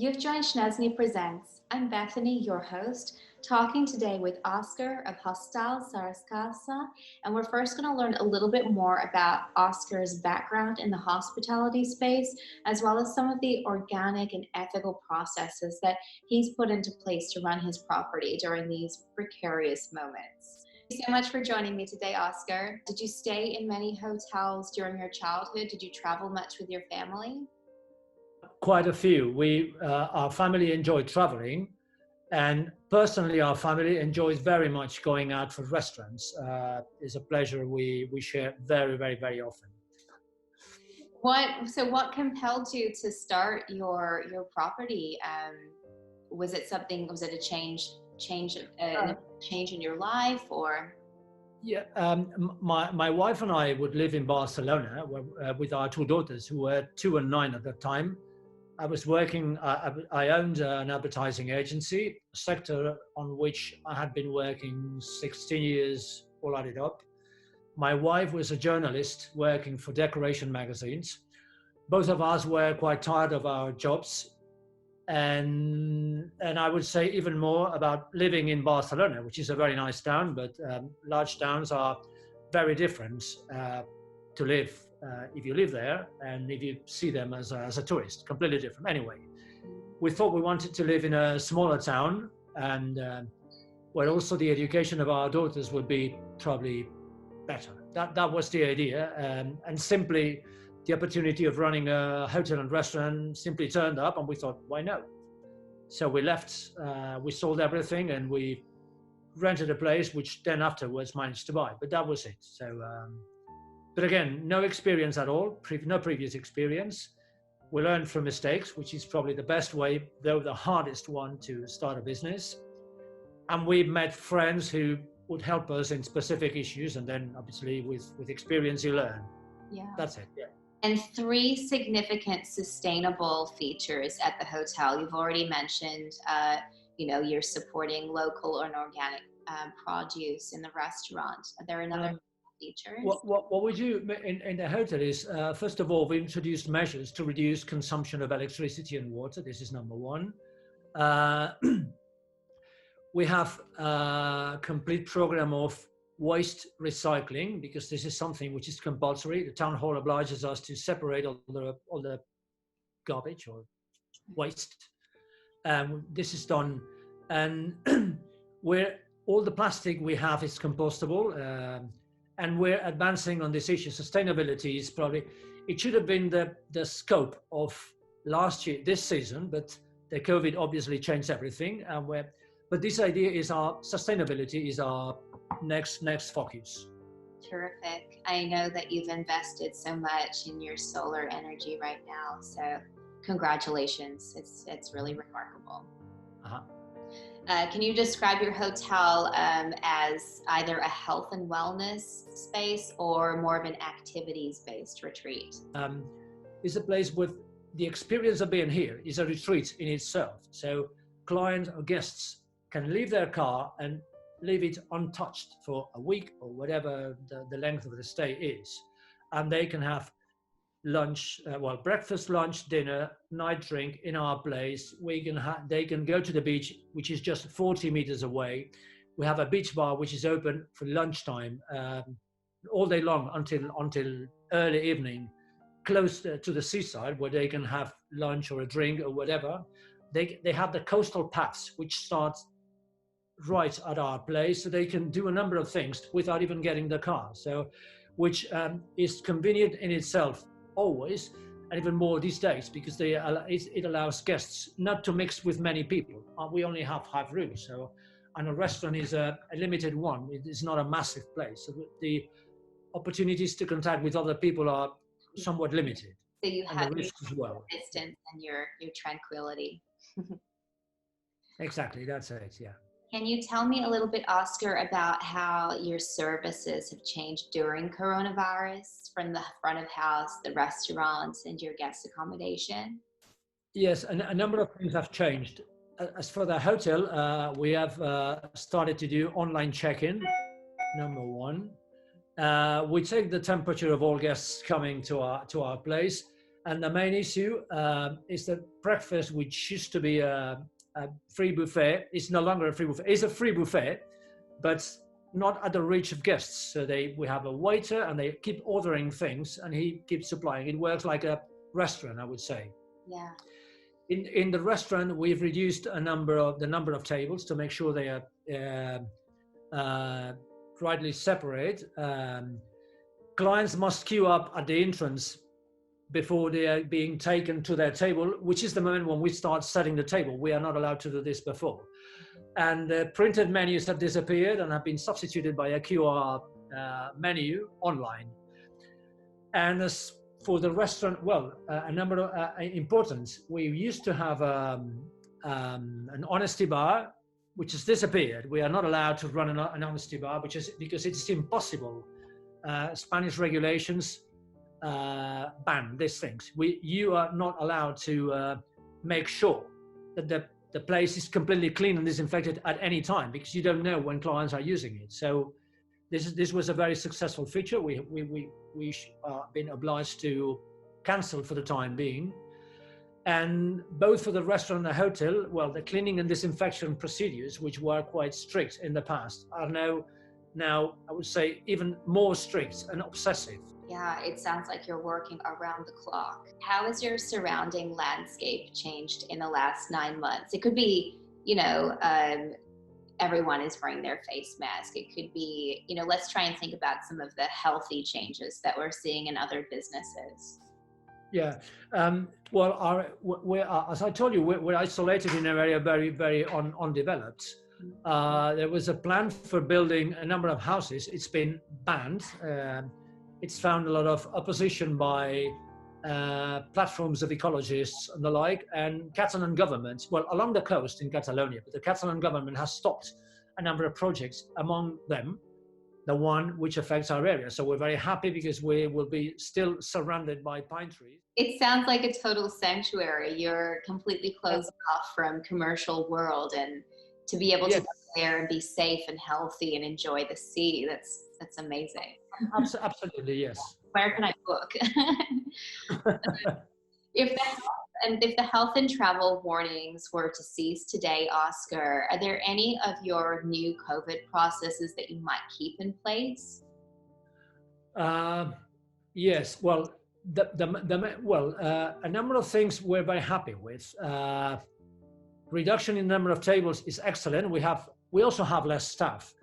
You've joined Schnezny Presents. I'm Bethany, your host, talking today with Oscar of Hostal Sarascasa. And we're first going to learn a little bit more about Oscar's background in the hospitality space, as well as some of the organic and ethical processes that he's put into place to run his property during these precarious moments. Thank you so much for joining me today, Oscar. Did you stay in many hotels during your childhood? Did you travel much with your family? Quite a few. Our family enjoy traveling, and personally, our family enjoys very much going out for restaurants. It's a pleasure we share very often. What compelled you to start your property? Was it something? Was it a Uh, change in your life, or? yeah, my wife and I would live in Barcelona with our two daughters, who were 2 and 9 at the time. I was working. I owned an advertising agency, a sector on which I had been working 16 years, all added up. My wife was a journalist working for decoration magazines. Both of us were quite tired of our jobs, and I would say even more about living in Barcelona, which is a very nice town, but large towns are very different to live if you live there and if you see them as a tourist, completely different. Anyway, we thought we wanted to live in a smaller town and where also the education of our daughters would be probably better. That was the idea, and simply the opportunity of running a hotel and restaurant simply turned up, and we thought, why not? So we left, we sold everything, and we rented a place, which then afterwards managed to buy. But that was it. So, but again, no experience at all, no previous experience. We learned from mistakes, which is probably the best way, though the hardest one, to start a business. And we met friends who would help us in specific issues, and then obviously with experience you learn. Yeah. That's it. Yeah. And three significant sustainable features at the hotel. You've already mentioned, you're supporting local and organic produce in the restaurant. Are there another features? What we do in the hotel is, first of all, we introduced measures to reduce consumption of electricity and water. This is number one. We have a complete program of waste recycling, because this is something which is compulsory. The town hall obliges us to separate all the garbage or waste. This is done, and where all the plastic we have is compostable, and we're advancing on this issue. Sustainability is probably, it should have been the scope of last year, this season, but the COVID obviously changed everything. But this idea is sustainability is our next focus. Terrific. I know that you've invested so much in your solar energy right now, so congratulations. It's really remarkable. Uh-huh. Can you describe your hotel as either a health and wellness space or more of an activities-based retreat? It's a place with the experience of being here is a retreat in itself. So clients or guests can leave their car and leave it untouched for a week or whatever the length of the stay is. And they can have lunch, breakfast, lunch, dinner, night drink in our place. They can go to the beach, which is just 40 meters away. We have a beach bar, which is open for lunchtime all day long until early evening, close to the seaside, where they can have lunch or a drink or whatever. They have the coastal paths, which start right at our place, so they can do a number of things without even getting the car. So, which is convenient in itself always, and even more these days, because it allows guests not to mix with many people. We only have 5 rooms, so, and a restaurant is a limited one. It is not a massive place, so the opportunities to contact with other people are somewhat limited. So you have the risks as well. Distance and your tranquility. Exactly, that's it. Yeah. Can you tell me a little bit, Oscar, about how your services have changed during coronavirus, from the front of house, the restaurants, and your guest accommodation? Yes, a number of things have changed. As for the hotel, we have started to do online check-in, number one. We take the temperature of all guests coming to our place, And the main issue is that breakfast, which used to be a free buffet, is no longer a free buffet. It's a free buffet, but not at the reach of guests. So we have a waiter and they keep ordering things and he keeps supplying. It works like a restaurant, I would say. Yeah. In the restaurant, we've reduced the number of tables to make sure they are rightly separate. Clients must queue up at the entrance before they are being taken to their table, which is the moment when we start setting the table. We are not allowed to do this before. And printed menus have disappeared and have been substituted by a QR menu online. And as for the restaurant, well, a number of importance. We used to have an honesty bar, which has disappeared. We are not allowed to run an honesty bar, because it's impossible. Spanish regulations ban these things. You are not allowed to make sure that the place is completely clean and disinfected at any time, because you don't know when clients are using it. So this was a very successful feature. We been obliged to cancel for the time being. And both for the restaurant and the hotel, well, the cleaning and disinfection procedures, which were quite strict in the past, are now I would say even more strict and obsessive. Yeah, it sounds like you're working around the clock. How has your surrounding landscape changed in the last 9 months? It could be, everyone is wearing their face mask. It could be, let's try and think about some of the healthy changes that we're seeing in other businesses. Yeah. As I told you, we're isolated in an area very, very undeveloped. There was a plan for building a number of houses. It's been banned. It's found a lot of opposition by platforms of ecologists and the like, and Catalan government, well, along the coast in Catalonia, but the Catalan government has stopped a number of projects, among them the one which affects our area. So we're very happy because we will be still surrounded by pine trees. It sounds like a total sanctuary. You're completely closed off from commercial world, and to be able to go there and be safe and healthy and enjoy the sea, that's amazing. Absolutely, yes. Where can I book? If the health and travel warnings were to cease today, Oscar, are there any of your new COVID processes that you might keep in place? Yes. Well, a number of things we're very happy with. Reduction in number of tables is excellent. We also have less staff,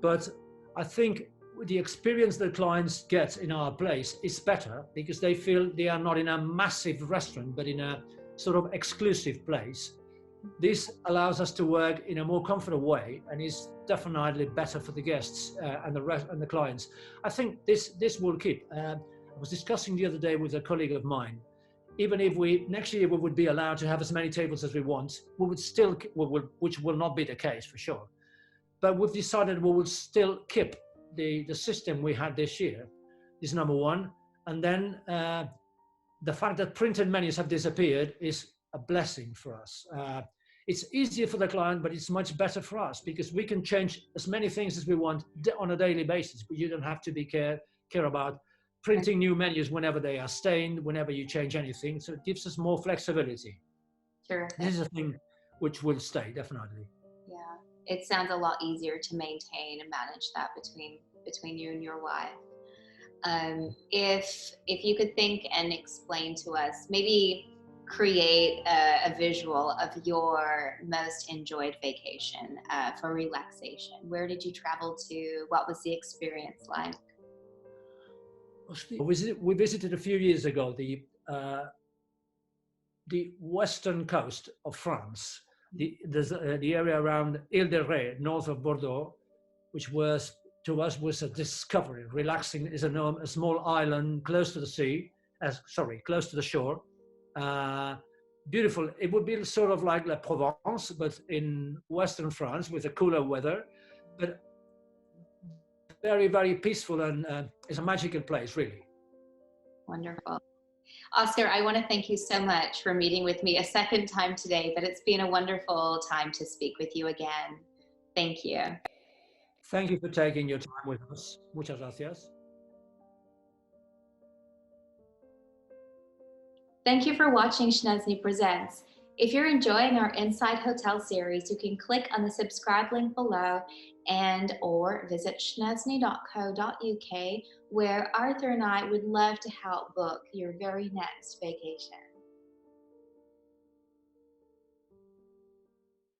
but I think the experience that clients get in our place is better because they feel they are not in a massive restaurant, but in a sort of exclusive place. This allows us to work in a more comfortable way and is definitely better for the guests and the clients. I think this will keep. I was discussing the other day with a colleague of mine. Even if next year we would be allowed to have as many tables as we want, we would still, which will not be the case for sure. But we've decided we will still keep the system we had this year, is number one. And then the fact that printed menus have disappeared is a blessing for us. It's easier for the client, but it's much better for us because we can change as many things as we want on a daily basis, but you don't have to be care about printing new menus whenever they are stained, whenever you change anything. So it gives us more flexibility. Sure. This is a thing which will stay, definitely. Yeah, it sounds a lot easier to maintain and manage that between you and your wife. If you could think and explain to us, maybe create a visual of your most enjoyed vacation for relaxation. Where did you travel to? What was the experience like? We visited a few years ago the western coast of France, the area around Ile-de-Ré, north of Bordeaux, which was to us was a discovery. Relaxing is a small island close to the sea, close to the shore. Beautiful. It would be sort of like La Provence, but in western France with a cooler weather, but very, very peaceful, and it's a magical place, really. Wonderful. Oscar, I want to thank you so much for meeting with me a second time today, but it's been a wonderful time to speak with you again. Thank you. Thank you for taking your time with us. Muchas gracias. Thank you for watching Schnesny Presents. If you're enjoying our Inside Hotel series, you can click on the subscribe link below and or visit schnesny.co.uk, where Arthur and I would love to help book your very next vacation.